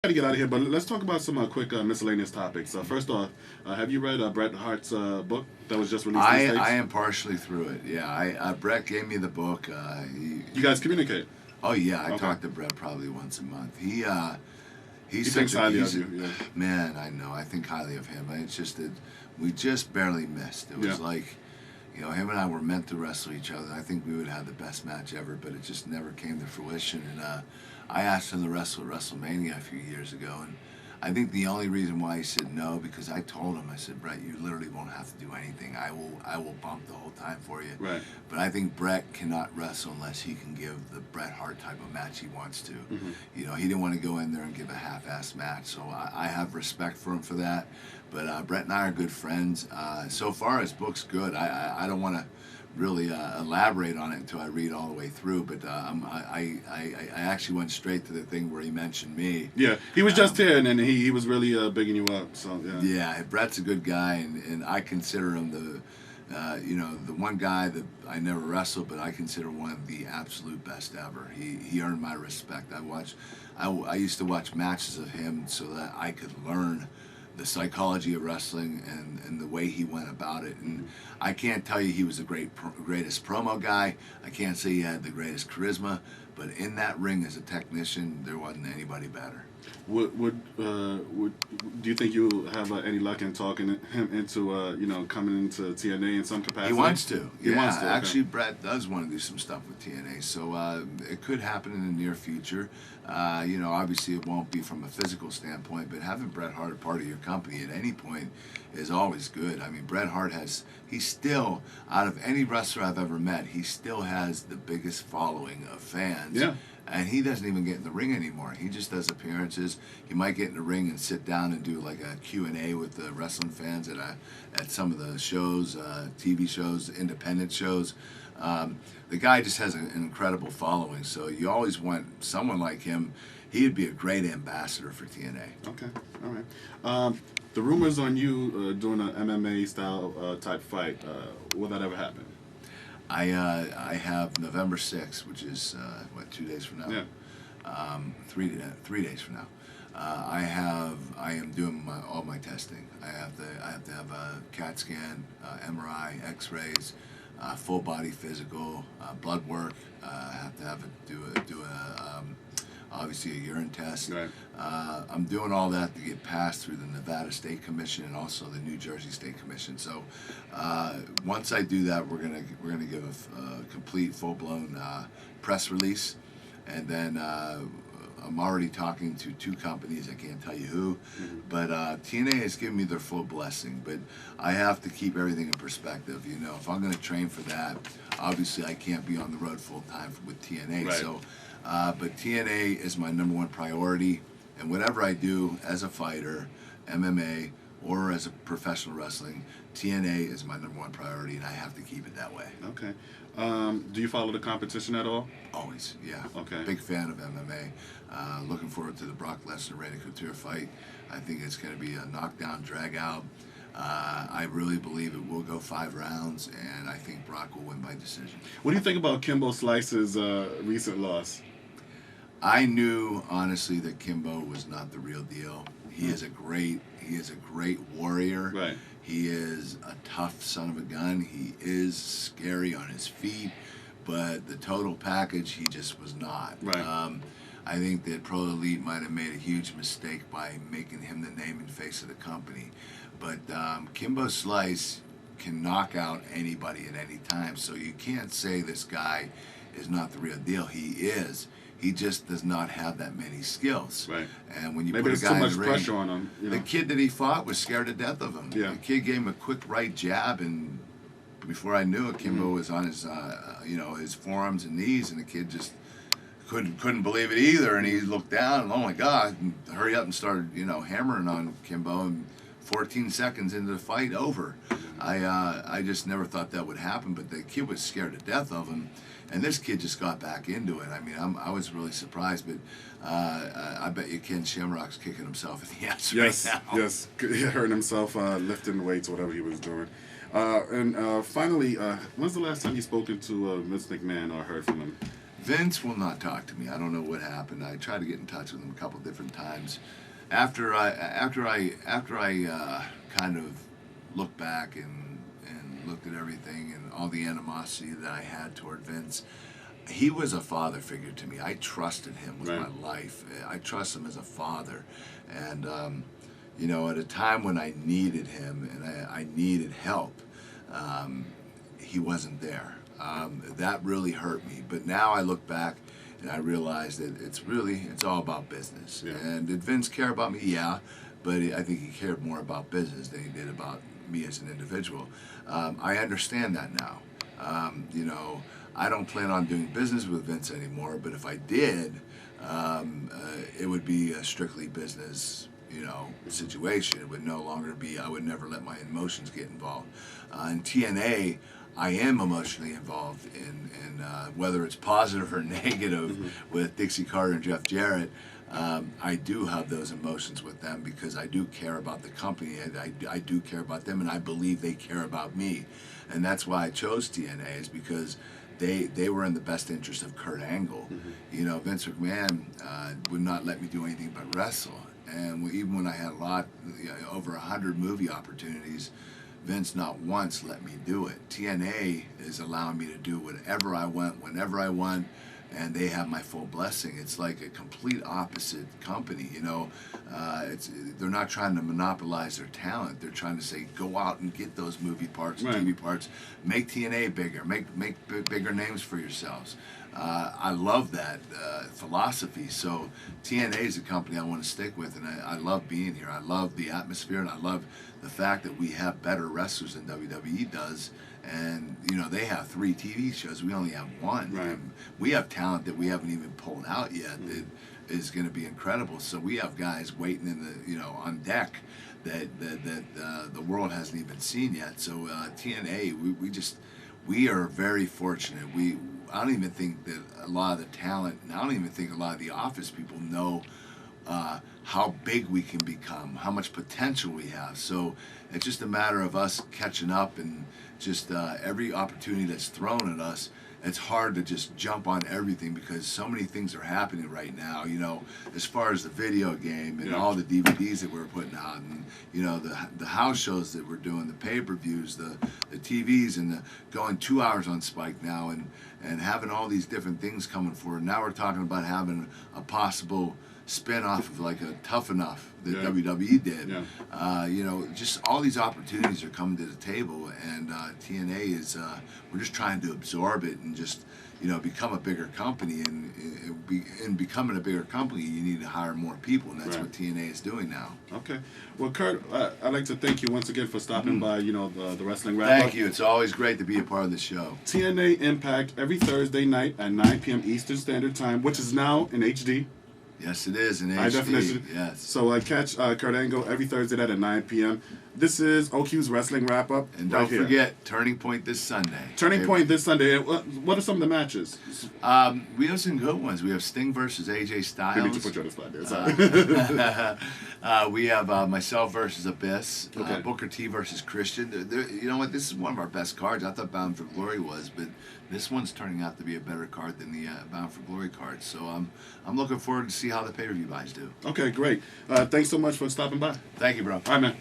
Got to get out of here, but let's talk about some quick miscellaneous topics. First off, have you read Bret Hart's book that was just released in the States? I am partially through it. Yeah, Brett gave me the book. You guys communicate? Oh yeah, I Okay. talk to Brett probably once a month. He He's thinks such a highly he's of a, you. Yeah. man. I know. I think highly of him. It's just that we just barely missed. It was Yeah. like, him and I were meant to wrestle each other. I think we would have the best match ever, but it just never came to fruition. And I asked him to wrestle at WrestleMania a few years ago, and I think the only reason why he said no, because I told him, I said, Brett, you literally won't have to do anything. I will bump the whole time for you. Right. But I think Brett cannot wrestle unless he can give the Bret Hart type of match he wants to. Mm-hmm. He didn't want to go in there and give a half-assed match, so I have respect for him for that. But Brett and I are good friends. So far, his book's good. I don't want to really elaborate on it until I read all the way through. But I actually went straight to the thing where he mentioned me. Yeah, he was just here, and then he was really bigging you up. So yeah. Yeah, Brett's a good guy, and I consider him the one guy that I never wrestled, but I consider one of the absolute best ever. He earned my respect. I used to watch matches of him so that I could learn the psychology of wrestling and the way he went about it. And I can't tell you he was the greatest promo guy. I can't say he had the greatest charisma, but in that ring as a technician, there wasn't anybody better. Would do you think you have any luck in talking him into coming into TNA in some capacity? He wants to. He wants to. Okay. Actually, Brett does want to do some stuff with TNA, so it could happen in the near future. Obviously it won't be from a physical standpoint, but having Bret Hart a part of your company at any point is always good. I mean, Bret Hart he's still, out of any wrestler I've ever met, he still has the biggest following of fans. Yeah. And he doesn't even get in the ring anymore. He just does appearances. He might get in the ring and sit down and do like a Q&A with the wrestling fans at some of the shows, TV shows, independent shows. The guy just has an incredible following, so you always want someone like him. He'd be a great ambassador for TNA. Okay, all right. The rumors on you doing an MMA style type fight, will that ever happen? I have November 6th, which is 2 days from now. Yeah. 3 days from now. I am doing all my testing. I have to have a CAT scan, MRI, X-rays, full body physical, blood work. I have to do obviously a urine test. Right. I'm doing all that to get passed through the Nevada State Commission and also the New Jersey State Commission. So once I do that, we're gonna give a complete full-blown press release, and then I'm already talking to 2 companies. I can't tell you who, but TNA has given me their full blessing. But I have to keep everything in perspective. If I'm going to train for that, obviously I can't be on the road full time with TNA. Right. So, but TNA is my number one priority, and whatever I do as a fighter, MMA, or as a professional wrestling, TNA is my number one priority, and I have to keep it that way. Okay. Do you follow the competition at all? Always, yeah. Okay. Big fan of MMA. Looking forward to the Brock Lesnar-Randy Couture fight. I think it's going to be a knockdown, drag-out. I really believe it will go 5 rounds, and I think Brock will win by decision. What do you think about Kimbo Slice's recent loss? I knew, honestly, that Kimbo was not the real deal. He is a great warrior. Right. He is a tough son of a gun. He is scary on his feet, but the total package, he just was not. Right. I think that Pro Elite might have made a huge mistake by making him the name and face of the company. But Kimbo Slice can knock out anybody at any time, so you can't say this guy is not the real deal. He is. He just does not have that many skills. Right. And when you Maybe put a there's guy too in much the ring, pressure on him. the kid that he fought was scared to death of him. Yeah. The kid gave him a quick right jab, and before I knew it, Kimbo was on his his forearms and knees, and the kid just couldn't believe it either. And he looked down, and oh my God, and hurry up and started hammering on Kimbo. And 14 seconds into the fight, over. I just never thought that would happen, but the kid was scared to death of him. And this kid just got back into it. I mean, I was really surprised, but I bet you Ken Shamrock's kicking himself in the ass right now. Yes, he hurt himself lifting weights, whatever he was doing. And finally, when's the last time you spoken to Vince McMahon or heard from him? Vince will not talk to me. I don't know what happened. I tried to get in touch with him a couple different times. After I kind of looked back and looked at everything and all the animosity that I had toward Vince, he was a father figure to me. I trusted him with my life. I trust him as a father, and you know, at a time when I needed him and I needed help, he wasn't there. That really hurt me. But now I look back and I realize that it's all about business. Yeah. And did Vince care about me? Yeah, but I think he cared more about business than he did about me as an individual. I understand that now. You know, I don't plan on doing business with Vince anymore, but if I did, it would be a strictly business, you know, situation. It would no longer be, I would never let my emotions get involved. In TNA, I am emotionally involved in whether it's positive or negative with Dixie Carter and Jeff Jarrett. I do have those emotions with them because I do care about the company, and I do care about them, and I believe they care about me. And that's why I chose TNA, is because they were in the best interest of Kurt Angle. You know, Vince McMahon would not let me do anything but wrestle. And even when I had over 100 movie opportunities, Vince not once let me do it. TNA is allowing me to do whatever I want, whenever I want, and they have my full blessing. It's like a complete opposite company, you know. They're not trying to monopolize their talent. They're trying to say, go out and get those movie parts, TV parts, make TNA bigger, make bigger names for yourselves. I love that philosophy. So TNA is a company I want to stick with, and I love being here. I love the atmosphere, and I love the fact that we have better wrestlers than WWE does. And, you know, they have 3 TV shows. We only have 1. Right. And we have talent that we haven't even pulled out yet that is going to be incredible. So we have guys waiting in the, you know, on deck that the world hasn't even seen yet. So TNA, we are very fortunate. I don't even think that a lot of the talent, and I don't even think a lot of the office people know how big we can become, how much potential we have. So it's just a matter of us catching up, and just every opportunity that's thrown at us, it's hard to just jump on everything because so many things are happening right now, you know, as far as the video game and all the DVDs that we're putting out, and, you know, the house shows that we're doing, the pay-per-views, the TVs, and going 2 hours on Spike now, and having all these different things coming forward. Now we're talking about having a possible spin-off of like a Tough Enough that WWE did. You know, just all these opportunities are coming to the table, and TNA is, we're just trying to absorb it and just, you know, become a bigger company. And in becoming a bigger company, you need to hire more people, and that's what TNA is doing now. Okay. Well, Kurt, I'd like to thank you once again for stopping by, you know, the Wrestling Wrap-Up. Thank you. It's always great to be a part of the show. TNA Impact every Thursday night at 9 p.m. Eastern Standard Time, which is now in HD. Yes, it is in HD. High definition. Yes. So catch Kurt Angle every Thursday night at 9 p.m. This is OQ's Wrestling Wrap-Up. And don't forget, Turning Point this Sunday. Turning Point this Sunday. What are some of the matches? We have some good ones. We have Sting versus AJ Styles. I need to put you on the spot there. Sorry. We have myself versus Abyss. Okay. Booker T versus Christian. You know what? This is one of our best cards. I thought Bound for Glory was, but this one's turning out to be a better card than the Bound for Glory card. So I'm looking forward to see how the pay-per-view buys do. Okay, great. Thanks so much for stopping by. Thank you, bro. All right, man.